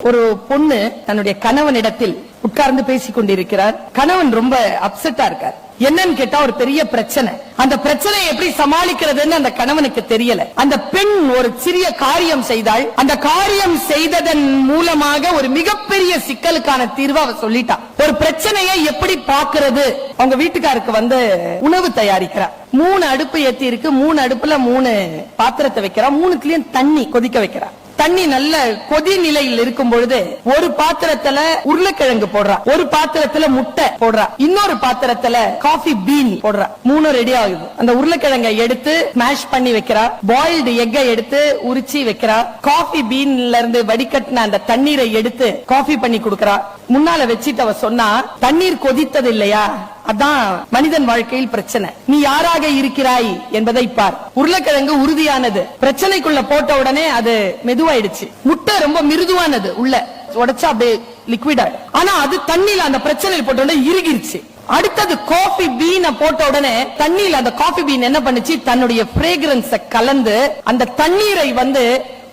ஒரு பொண்ணு தன்னுடைய கணவனிடத்தில் உட்கார்ந்து பேசிக் கொண்டிருக்கிறார். கணவன் ரொம்ப அப்செட்டா இருக்கார். என்னன்னு கேட்டா ஒரு பெரிய பிரச்சனை. அந்த பிரச்சனையை எப்படி சமாளிக்கிறதுன்னு அந்த கணவனுக்கு தெரியல. அந்த பெண் ஒரு சிறிய காரியம் செய்தாள். அந்த காரியம் செய்ததன் மூலமாக ஒரு மிகப்பெரிய சிக்கலுக்கான தீர்வு அவ சொல்லிட்டா. ஒரு பிரச்சனையை எப்படி பாக்குறது? அவங்க வீட்டுக்காருக்கு உணவு தயாரிக்கிறார். 3 அடுப்பு ஏத்தி இருக்கு. 3 அடுப்புல 3 பாத்திரத்தை வைக்கிறா. 3த்துலயும் தண்ணி கொதிக்க வைக்கிறா. தண்ணி நல்ல கொதி நிலையில் இருக்கும் பொழுது ஒரு பாத்திரத்துல உருளைக்கிழங்கு போடுறா, ஒரு பாத்திரத்துல முட்டை போடுறா, இன்னொரு பாத்திரத்துல காஃபி பீன் போடுறா. 3 ரெடி ஆகுது. அந்த உருளைக்கிழங்கை எடுத்து ஸ்மாஷ் பண்ணி வைக்கிறா. பாயில்டு எக்கை எடுத்து உரிச்சி வைக்கிறா. காஃபி பீன்ல இருந்து வடிகட்டின அந்த தண்ணீரை எடுத்து காஃபி பண்ணி கொடுக்கறா. முன்னால வச்சிட்டு அவ சொன்னா, தண்ணீர் கொதித்தது இல்லையா, அதான் மனிதன் வாழ்க்கையில் பிரச்சனை. நீ யாராக இருக்கிறாய் என்பதை பார். உருளைக்கிழங்கு உறுதியானது, பிரச்சனைக்குள்ள போட்ட உடனே அது மெதுவாயிடுச்சு. முட்டை ரொம்ப மிருதுவானது, உள்ள உடைச்சா அப்படியே லிக்விட் ஆயிடும். ஆனா அது தண்ணியில அந்த பிரச்சனையில் போட்ட உடனே இறுகிருச்சு. அடுத்தது காஃபி பீனை போட்ட உடனே தண்ணியில அந்த காஃபி பீன் என்ன பண்ணுச்சு, தன்னுடைய ஃப்ரேக்ரன்ஸ் கலந்து அந்த தண்ணீரை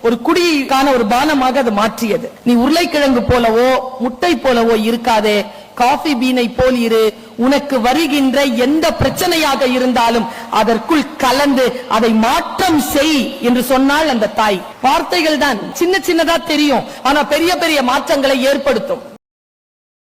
ஒரு குடிக்கான ஒரு பானமாக அது மாற்றியது. நீ உருளைக்கிழங்கு போலவோ முட்டை போலவோ இருக்காதே, காஃபி பீனை போல் இரு. உனக்கு வருகின்ற எந்த பிரச்சனையாக இருந்தாலும் அதற்குள் கலந்து அதை மாற்றம் செய் என்று சொன்னால் அந்த தாய். வார்த்தைகள் தான் சின்ன சின்னதா தெரியும், ஆனா பெரிய பெரிய மாற்றங்களை ஏற்படுத்தும்.